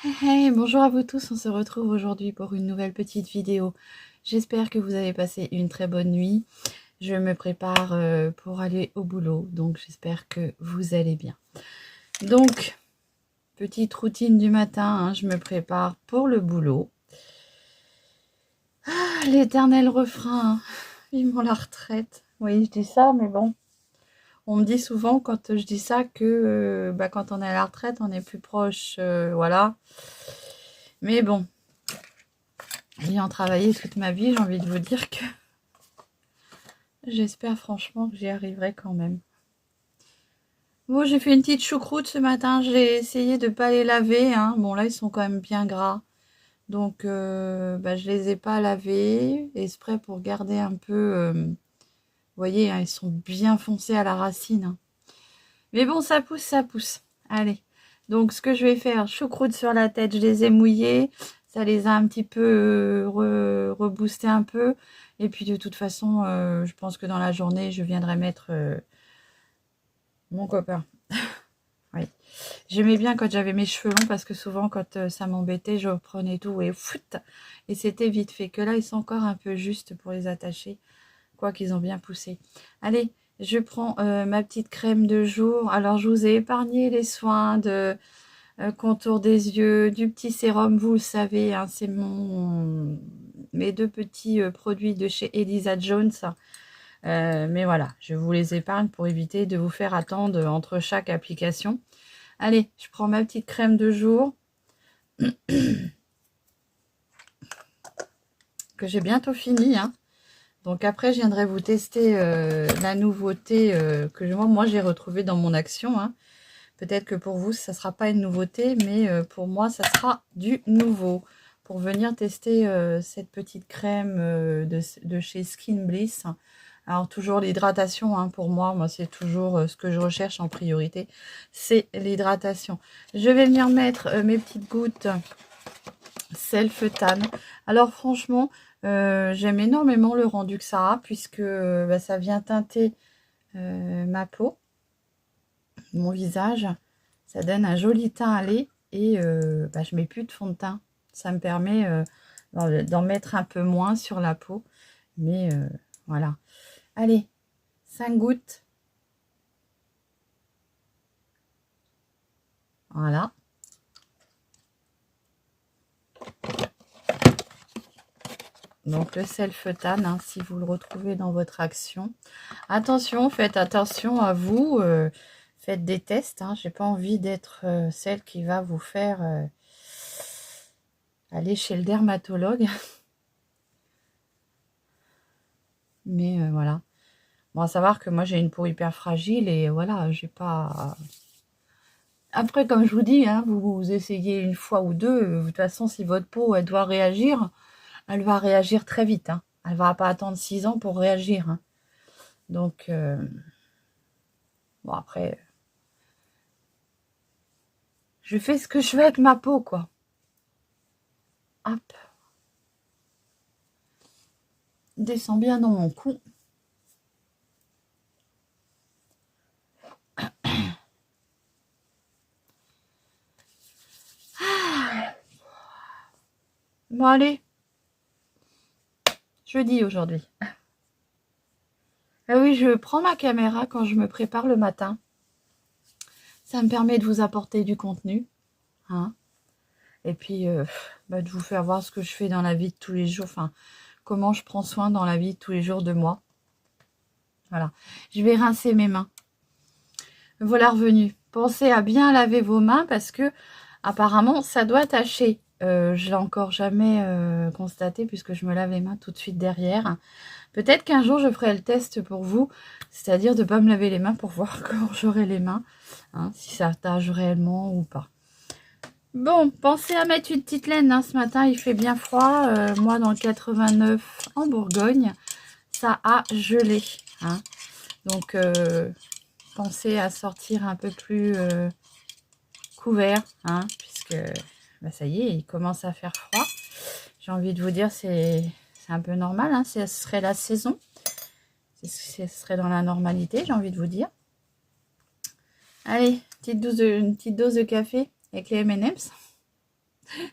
Hey, bonjour à vous tous, on se retrouve aujourd'hui pour une nouvelle petite vidéo. J'espère que vous avez passé une très bonne nuit. Je me prépare pour aller au boulot, donc j'espère que vous allez bien. Donc, petite routine du matin, hein, je me prépare pour le boulot. Ah, l'éternel refrain, hein, vivement la retraite. Oui, je dis ça, mais bon. On me dit souvent quand je dis ça que quand on est à la retraite, on est plus proche, voilà. Mais bon, ayant travaillé toute ma vie, j'ai envie de vous dire que j'espère franchement que j'y arriverai quand même. Bon, j'ai fait une petite choucroute ce matin. J'ai essayé de ne pas les laver, hein. Bon, là, ils sont quand même bien gras. Donc, je les ai pas lavés. Exprès pour garder un peu... vous voyez, hein, ils sont bien foncés à la racine, hein. Mais bon, ça pousse, ça pousse. Allez. Donc, ce que je vais faire, choucroute sur la tête, je les ai mouillés. Ça les a un petit peu reboostés un peu. Et puis, de toute façon, je pense que dans la journée, je viendrai mettre mon copain. Oui. J'aimais bien quand j'avais mes cheveux longs parce que souvent, quand ça m'embêtait, je reprenais tout et fout. Et c'était vite fait. Que là, ils sont encore un peu justes pour les attacher. Quoi qu'ils ont bien poussé. Allez, je prends ma petite crème de jour. Alors, je vous ai épargné les soins de contour des yeux, du petit sérum. Vous le savez, hein, c'est mes deux petits produits de chez Elisa Jones. Mais voilà, je vous les épargne pour éviter de vous faire attendre entre chaque application. Allez, je prends ma petite crème de jour que j'ai bientôt fini, hein. Donc après, je viendrai vous tester la nouveauté que moi j'ai retrouvée dans mon action, hein. Peut-être que pour vous, ça ne sera pas une nouveauté, mais pour moi, ça sera du nouveau. Pour venir tester cette petite crème de chez Skin Bliss. Alors toujours l'hydratation, hein, pour moi c'est toujours ce que je recherche en priorité, c'est l'hydratation. Je vais venir mettre mes petites gouttes Self-Tan. Alors franchement, j'aime énormément le rendu que ça a, puisque ça vient teinter ma peau, mon visage. Ça donne un joli teint à lait et je mets plus de fond de teint. Ça me permet d'en mettre un peu moins sur la peau. Mais voilà. Allez, 5 gouttes. Voilà. Donc le Self-Tan, hein, si vous le retrouvez dans votre action. Attention, faites attention à vous. Faites des tests. Hein. J'ai pas envie d'être celle qui va vous faire aller chez le dermatologue. Mais voilà. Bon, à savoir que moi j'ai une peau hyper fragile et voilà, j'ai pas. Après, comme je vous dis, hein, vous essayez une fois ou deux. De toute façon, si votre peau elle doit réagir, elle va réagir très vite. Hein. Elle va pas attendre 6 ans pour réagir. Hein. Donc, bon après, je fais ce que je veux avec ma peau, quoi. Hop. Descend bien dans mon cou. Bon, allez. Jeudi aujourd'hui. Ah oui, je prends ma caméra quand je me prépare le matin. Ça me permet de vous apporter du contenu. Hein. Et puis, de vous faire voir ce que je fais dans la vie de tous les jours. Enfin, comment je prends soin dans la vie de tous les jours de moi. Voilà. Je vais rincer mes mains. Voilà revenu. Pensez à bien laver vos mains parce que apparemment, ça doit tacher. Je l'ai encore jamais constaté puisque je me lave les mains tout de suite derrière. Peut-être qu'un jour, je ferai le test pour vous, c'est-à-dire de ne pas me laver les mains pour voir comment j'aurai les mains, hein, si ça tâche réellement ou pas. Bon, pensez à mettre une petite laine. Hein, ce matin, il fait bien froid. Moi, dans le 89, en Bourgogne, ça a gelé. Hein. Donc, pensez à sortir un peu plus couvert, hein, puisque ça y est, il commence à faire froid. J'ai envie de vous dire, c'est un peu normal, hein, ce serait la saison. Ce serait dans la normalité, j'ai envie de vous dire. Allez, une petite dose de café avec les M&M's.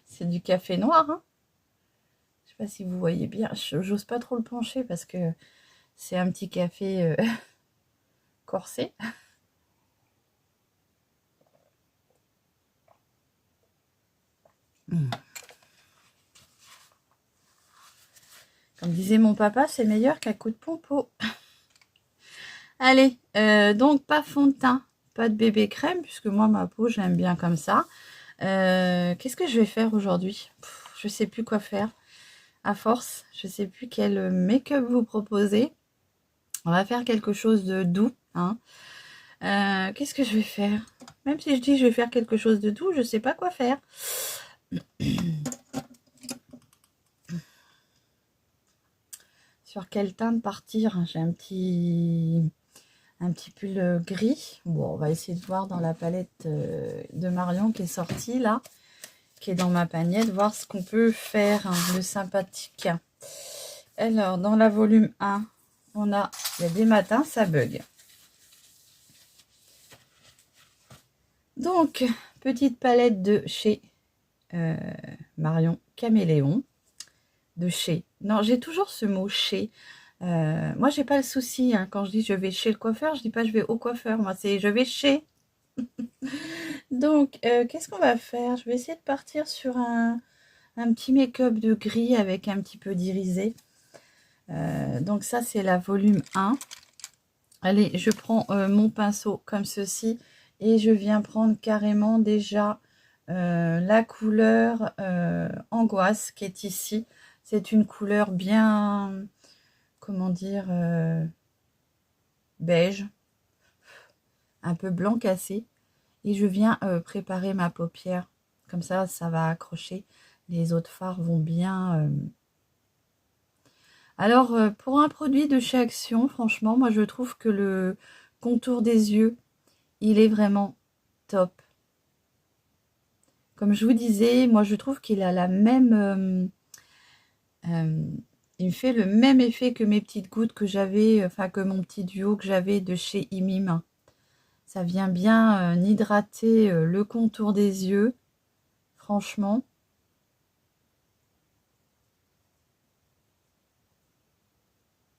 C'est du café noir, hein. Je sais pas si vous voyez bien. J'ose pas trop le pencher parce que c'est un petit café corsé. Comme disait mon papa, c'est meilleur qu'un coup de pompeau. Allez, donc pas fond de teint, pas de bébé crème, puisque moi, ma peau, j'aime bien comme ça. Qu'est-ce que je vais faire aujourd'hui? Je sais plus quoi faire. À force, je sais plus quel make-up vous proposer. On va faire quelque chose de doux, hein. Qu'est-ce que je vais faire? Même si je dis je vais faire quelque chose de doux, je sais pas quoi faire. Sur quel teint de partir? J'ai un petit pull gris. Bon, on va essayer de voir dans la palette de Marion qui est sortie là, qui est dans ma panier, de voir ce qu'on peut faire de sympathique. Alors, dans la volume 1, on a, il y a des matins, ça bug. Donc, petite palette de chez Marion Caméléon. De chez. Non, j'ai toujours ce mot chez. Moi, j'ai pas le souci. Hein, quand je dis je vais chez le coiffeur, je dis pas je vais au coiffeur. Moi, c'est je vais chez. Donc, qu'est-ce qu'on va faire? Je vais essayer de partir sur un petit make-up de gris avec un petit peu d'irisé. Donc ça, c'est la volume 1. Allez, je prends mon pinceau comme ceci et je viens prendre carrément déjà la couleur angoisse qui est ici. C'est une couleur bien, comment dire, beige, un peu blanc cassé. Et je viens préparer ma paupière. Comme ça, ça va accrocher. Les autres fards vont bien. Alors, pour un produit de chez Action, franchement, moi, je trouve que le contour des yeux, il est vraiment top. Comme je vous disais, moi, je trouve qu'il a la même... il me fait le même effet que mes petites gouttes que j'avais, enfin, que mon petit duo que j'avais de chez Imim. Ça vient bien hydrater le contour des yeux. Franchement.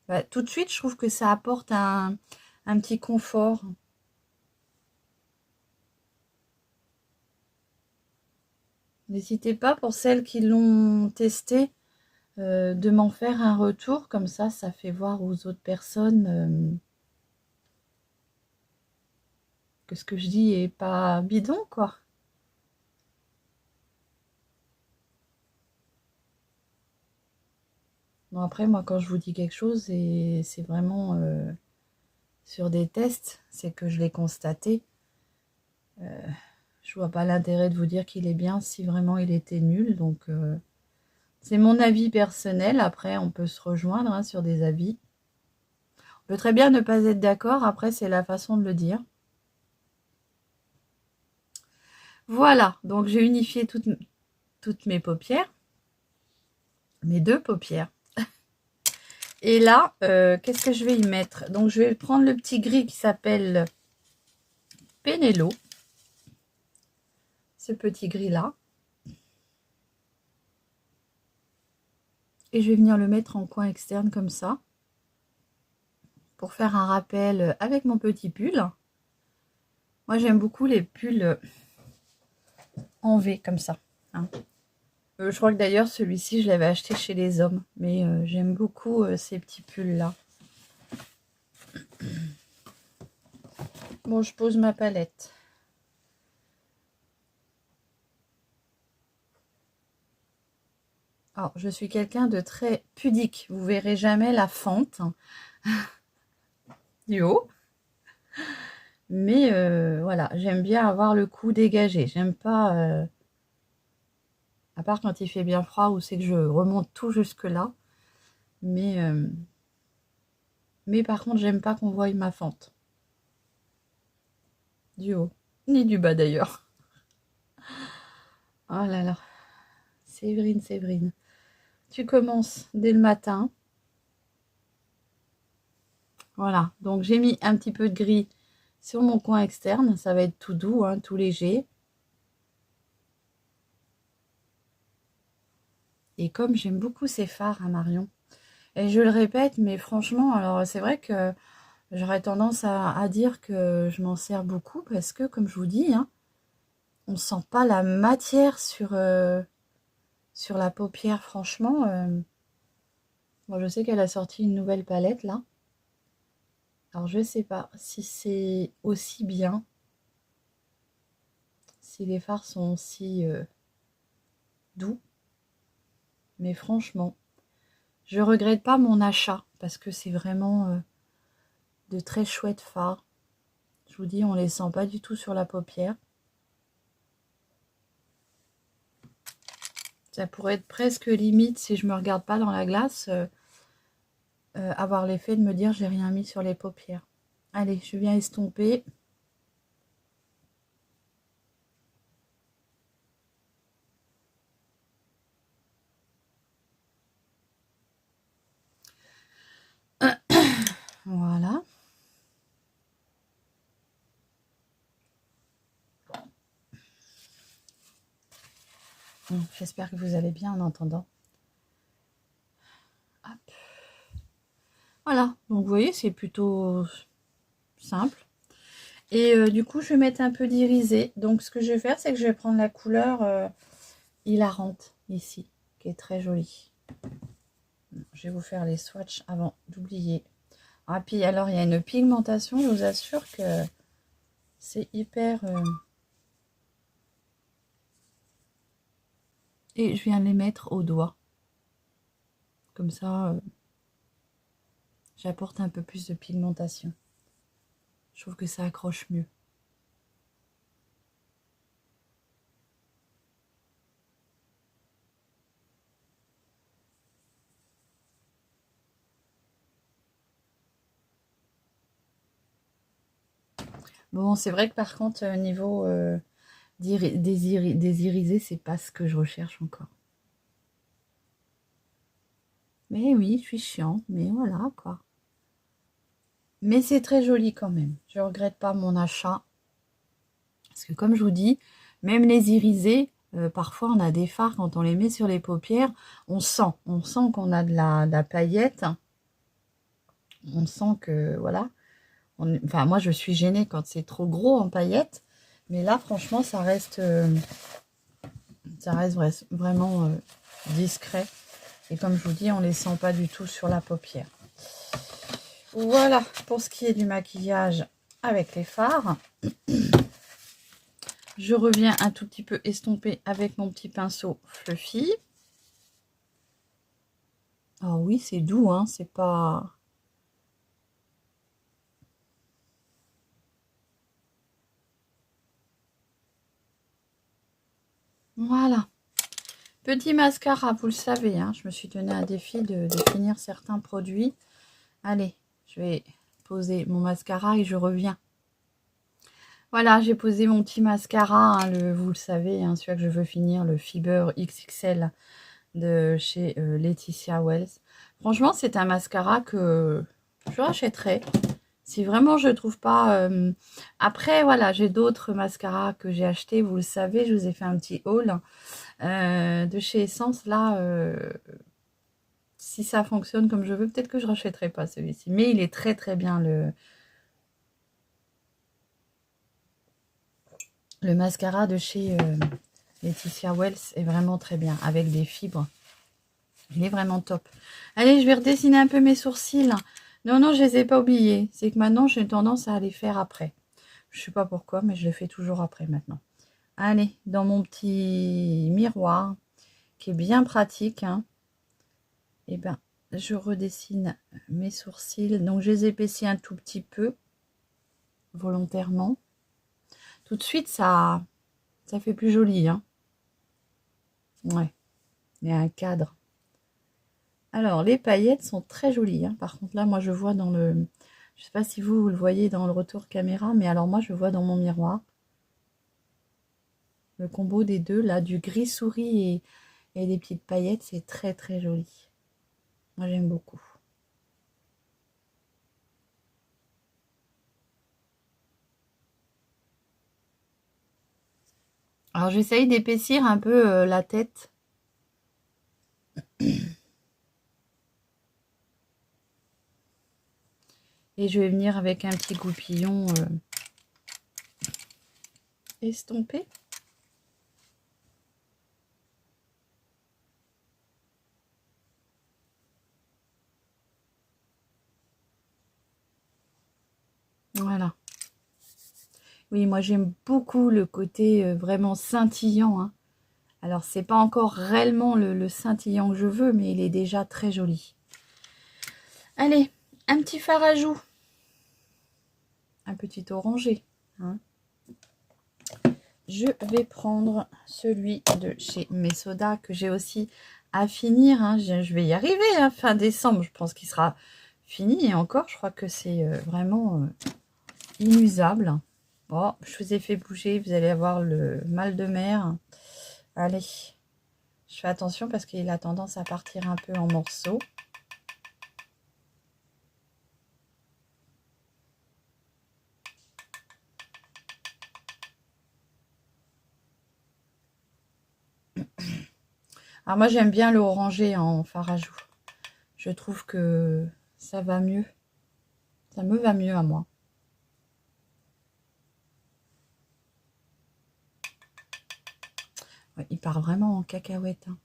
Bah, tout de suite, je trouve que ça apporte un petit confort. N'hésitez pas, pour celles qui l'ont testé, de m'en faire un retour. Comme ça fait voir aux autres personnes que ce que je dis est pas bidon, quoi. Bon, après, moi, quand je vous dis quelque chose, et c'est vraiment sur des tests, c'est que je l'ai constaté. Je vois pas l'intérêt de vous dire qu'il est bien si vraiment il était nul. Donc, c'est mon avis personnel. Après, on peut se rejoindre hein, sur des avis. On peut très bien ne pas être d'accord. Après, c'est la façon de le dire. Voilà. Donc, j'ai unifié toutes mes paupières. Mes deux paupières. Et là, qu'est-ce que je vais y mettre? Donc, je vais prendre le petit gris qui s'appelle Penello. Ce petit gris-là. Et je vais venir le mettre en coin externe comme ça. Pour faire un rappel avec mon petit pull. Moi, j'aime beaucoup les pulls en V comme ça. Hein. Je crois que d'ailleurs, celui-ci, je l'avais acheté chez les hommes. Mais j'aime beaucoup ces petits pulls-là. Bon, je pose ma palette. Alors, je suis quelqu'un de très pudique. Vous verrez jamais la fente du haut. Mais voilà, j'aime bien avoir le cou dégagé. J'aime pas... à part quand il fait bien froid ou c'est que je remonte tout jusque là. Mais par contre, j'aime pas qu'on voie ma fente. Du haut. Ni du bas d'ailleurs. Oh là là. Séverine, Séverine. Tu commences dès le matin. Voilà. Donc j'ai mis un petit peu de gris sur mon coin externe. Ça va être tout doux, hein, tout léger. Et comme j'aime beaucoup ces fards, hein, Marion, et je le répète, mais franchement, alors c'est vrai que j'aurais tendance à dire que je m'en sers beaucoup parce que, comme je vous dis, hein, on sent pas la matière sur la paupière, franchement. Bon, je sais qu'elle a sorti une nouvelle palette, là. Alors, je sais pas si c'est aussi bien, si les fards sont aussi doux. Mais franchement, je regrette pas mon achat parce que c'est vraiment de très chouettes fards. Je vous dis, on les sent pas du tout sur la paupière. Ça pourrait être presque limite si je me regarde pas dans la glace, avoir l'effet de me dire j'ai rien mis sur les paupières. Allez, je viens estomper. Voilà. J'espère que vous allez bien en entendant. Hop. Voilà, donc vous voyez, c'est plutôt simple. Et du coup, je vais mettre un peu d'irisé. Donc, ce que je vais faire, c'est que je vais prendre la couleur hilarante ici, qui est très jolie. Je vais vous faire les swatchs avant d'oublier. Ah, puis alors, il y a une pigmentation, je vous assure que c'est hyper... Et je viens de les mettre au doigt. Comme ça, j'apporte un peu plus de pigmentation. Je trouve que ça accroche mieux. Bon, c'est vrai que par contre, au niveau des irisés, c'est pas ce que je recherche encore. Mais oui, je suis chiante, mais voilà, quoi. Mais c'est très joli quand même. Je regrette pas mon achat. Parce que comme je vous dis, même les irisés, parfois on a des fards, quand on les met sur les paupières, on sent qu'on a de la paillette. On sent que, voilà. Enfin, moi, je suis gênée quand c'est trop gros en paillettes. Mais là, franchement, ça reste vraiment discret. Et comme je vous dis, on ne les sent pas du tout sur la paupière. Voilà pour ce qui est du maquillage avec les fards. Je reviens un tout petit peu estomper avec mon petit pinceau Fluffy. Ah oui, c'est doux, hein, c'est pas... Voilà. Petit mascara, vous le savez, hein, je me suis donné un défi de finir certains produits. Allez, je vais poser mon mascara et je reviens. Voilà, j'ai posé mon petit mascara, hein, vous le savez, hein, celui que je veux finir, le Fiber XXL de chez Laetitia Wells. Franchement, c'est un mascara que je rachèterais. Si vraiment je ne trouve pas... Après, voilà, j'ai d'autres mascaras que j'ai achetés, vous le savez, je vous ai fait un petit haul de chez Essence. Là, si ça fonctionne comme je veux, peut-être que je ne rachèterai pas celui-ci. Mais il est très très bien, le mascara de chez Laetitia Wells est vraiment très bien, avec des fibres. Il est vraiment top. Allez, je vais redessiner un peu mes sourcils. Non, non, je les ai pas oubliés. C'est que maintenant, j'ai tendance à les faire après. Je sais pas pourquoi, mais je les fais toujours après maintenant. Allez, dans mon petit miroir, qui est bien pratique, hein, et ben, je redessine mes sourcils. Donc, je les épaissis un tout petit peu, volontairement. Tout de suite, ça fait plus joli, hein. Ouais, il y a un cadre. Alors, les paillettes sont très jolies, hein. Par contre, là, moi, je vois dans le... Je sais pas si vous le voyez dans le retour caméra, mais alors moi, je vois dans mon miroir le combo des deux, là, du gris souris et des petites paillettes, c'est très, très joli. Moi, j'aime beaucoup. Alors, j'essaye d'épaissir un peu la tête. Et je vais venir avec un petit goupillon estompé. Voilà. Oui, moi j'aime beaucoup le côté vraiment scintillant, hein. Alors, c'est pas encore réellement le scintillant que je veux, mais il est déjà très joli. Allez, un petit fard à joues. Un petit orangé, hein. Je vais prendre celui de chez Mesoda que j'ai aussi à finir, hein. Je vais y arriver, hein, fin décembre. Je pense qu'il sera fini. Et encore, je crois que c'est vraiment inusable. Bon, je vous ai fait bouger. Vous allez avoir le mal de mer. Allez, je fais attention parce qu'il a tendance à partir un peu en morceaux. Alors moi j'aime bien le orangé en fard à joues. Je trouve que ça va mieux. Ça me va mieux à moi. Ouais, il part vraiment en cacahuète, hein.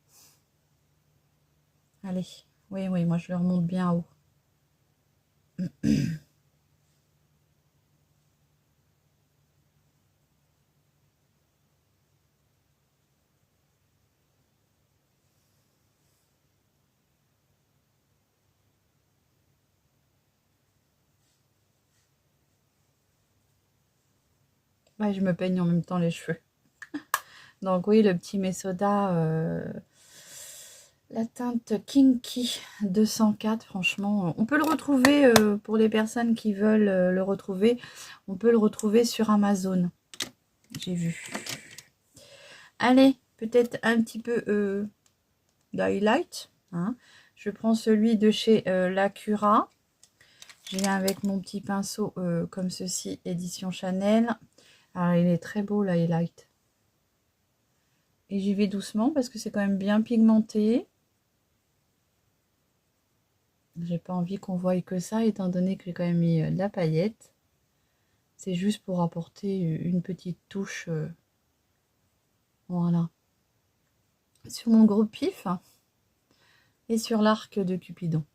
Allez, oui, oui, moi je le remonte bien haut. Ouais, je me peigne en même temps les cheveux. Donc oui, le petit Mesoda, la teinte Kinky 204, franchement, on peut le retrouver pour les personnes qui veulent le retrouver. On peut le retrouver sur Amazon. J'ai vu. Allez, peut-être un petit peu d'highlight, hein. Je prends celui de chez Lacura. Je viens avec mon petit pinceau comme ceci, édition Chanel. Alors, il est très beau, l'highlight. Et j'y vais doucement parce que c'est quand même bien pigmenté. J'ai pas envie qu'on voie que ça, étant donné que j'ai quand même mis de la paillette. C'est juste pour apporter une petite touche. Voilà. Sur mon gros pif et sur l'arc de Cupidon.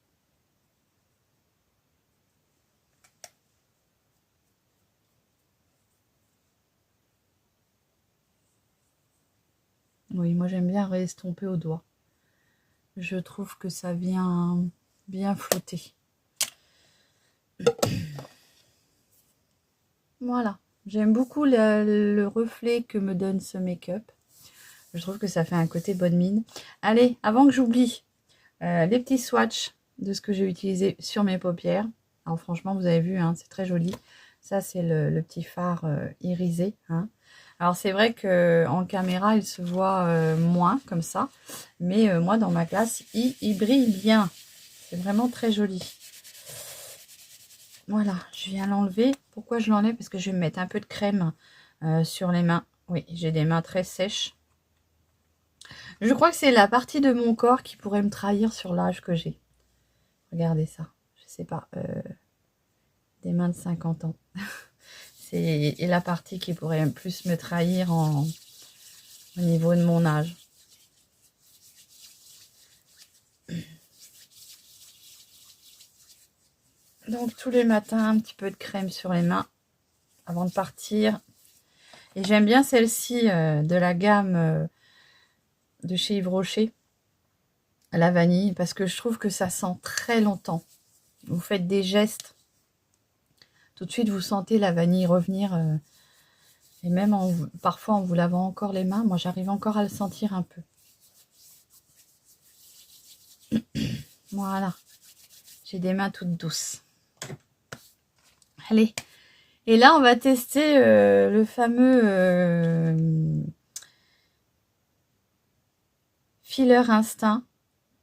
Oui, moi j'aime bien réestomper au doigt. Je trouve que ça vient bien flotter. Voilà. J'aime beaucoup le reflet que me donne ce make-up. Je trouve que ça fait un côté bonne mine. Allez, avant que j'oublie, les petits swatchs de ce que j'ai utilisé sur mes paupières. Alors franchement, vous avez vu, hein, c'est très joli. Ça, c'est le petit fard irisé, hein. Alors c'est vrai que en caméra, il se voit moins comme ça. Mais moi, dans ma classe, il brille bien. C'est vraiment très joli. Voilà, je viens l'enlever. Pourquoi je l'enlève? Parce que je vais me mettre un peu de crème sur les mains. Oui, j'ai des mains très sèches. Je crois que c'est la partie de mon corps qui pourrait me trahir sur l'âge que j'ai. Regardez ça. Je sais pas. Des mains de 50 ans. C'est la partie qui pourrait plus me trahir au niveau de mon âge. Donc tous les matins, un petit peu de crème sur les mains avant de partir. Et j'aime bien celle-ci de la gamme de chez Yves Rocher, la vanille, parce que je trouve que ça sent très longtemps. Vous faites des gestes, tout de suite vous sentez la vanille revenir. Et même parfois en vous lavant encore les mains, moi j'arrive encore à le sentir un peu. Voilà, j'ai des mains toutes douces. Allez, et là on va tester le fameux Filler Instinct,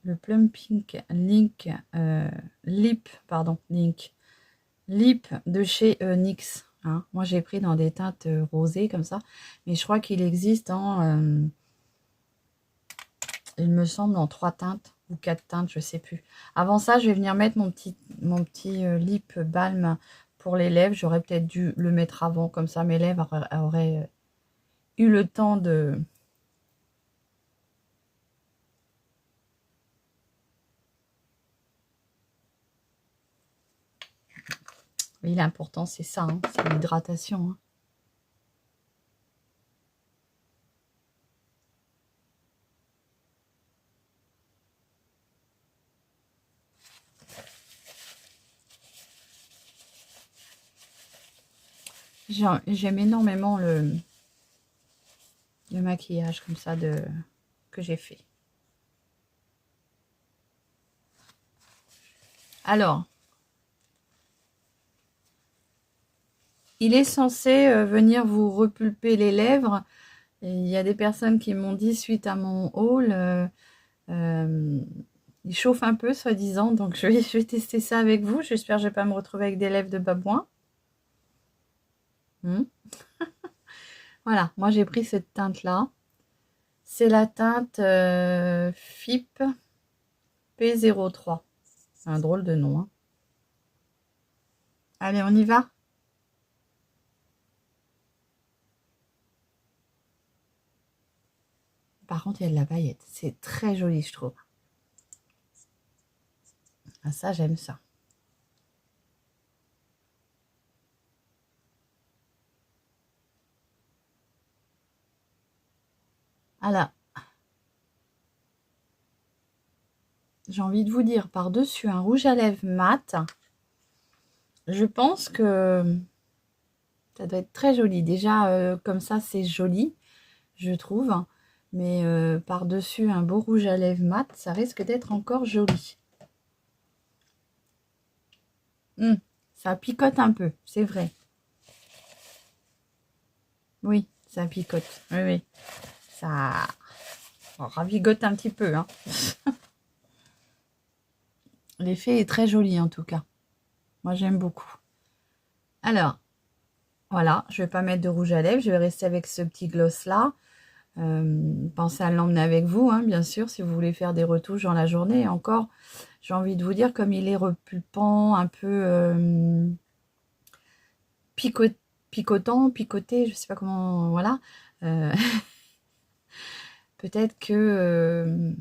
le Plum Pink Link Lip de chez NYX, hein. Moi j'ai pris dans des teintes rosées comme ça, mais je crois qu'il existe en Il me semble en 3 teintes ou 4 teintes, je sais plus. Avant ça, je vais venir mettre mon petit lip balm pour les lèvres. J'aurais peut-être dû le mettre avant, comme ça mes lèvres auraient eu le temps de... Oui, l'important c'est ça, hein, c'est l'hydratation. Hein. J'aime énormément le maquillage comme ça que j'ai fait. Alors, il est censé venir vous repulper les lèvres. Et il y a des personnes qui m'ont dit suite à mon haul, il chauffe un peu soi-disant, donc je vais tester ça avec vous. J'espère que je ne vais pas me retrouver avec des lèvres de babouin. Voilà, moi j'ai pris cette teinte-là. C'est la teinte FIP P03. C'est un drôle de nom. Hein. Allez, on y va. Par contre, il y a de la paillette. C'est très joli, je trouve. Ah, ça, j'aime ça. Alors, j'ai envie de vous dire, par-dessus un rouge à lèvres mat, je pense que ça doit être très joli. Déjà, comme ça, c'est joli, je trouve. Mais par-dessus un beau rouge à lèvres mat, ça risque d'être encore joli. Ça picote un peu, c'est vrai. Oui, ça picote. Oui, oui. Ça ravigote un petit peu. Hein. L'effet est très joli en tout cas. Moi, j'aime beaucoup. Alors, voilà, je ne vais pas mettre de rouge à lèvres. Je vais rester avec ce petit gloss-là. Pensez à l'emmener avec vous, hein, bien sûr, si vous voulez faire des retouches dans la journée. Et encore, j'ai envie de vous dire, comme il est repulpant, un peu picotant, picoté, je sais pas comment, voilà. Peut-être que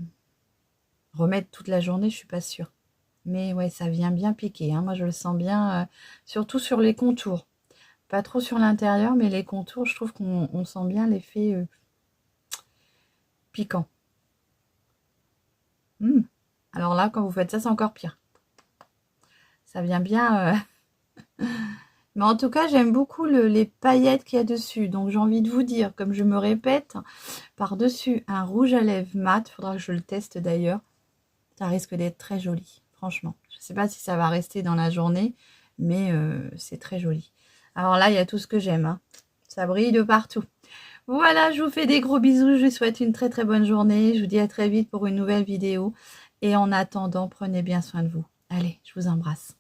remettre toute la journée, je suis pas sûre. Mais ouais, ça vient bien piquer. Hein. Moi, je le sens bien, surtout sur les contours. Pas trop sur l'intérieur, mais les contours, je trouve qu'on sent bien l'effet piquant. Alors là, quand vous faites ça, c'est encore pire. Ça vient bien... Mais en tout cas, j'aime beaucoup les paillettes qu'il y a dessus. Donc, j'ai envie de vous dire, comme je me répète, par-dessus un rouge à lèvres mat. Il faudra que je le teste d'ailleurs. Ça risque d'être très joli, franchement. Je ne sais pas si ça va rester dans la journée, mais c'est très joli. Alors là, il y a tout ce que j'aime. Hein. Ça brille de partout. Voilà, je vous fais des gros bisous. Je vous souhaite une très très bonne journée. Je vous dis à très vite pour une nouvelle vidéo. Et en attendant, prenez bien soin de vous. Allez, je vous embrasse.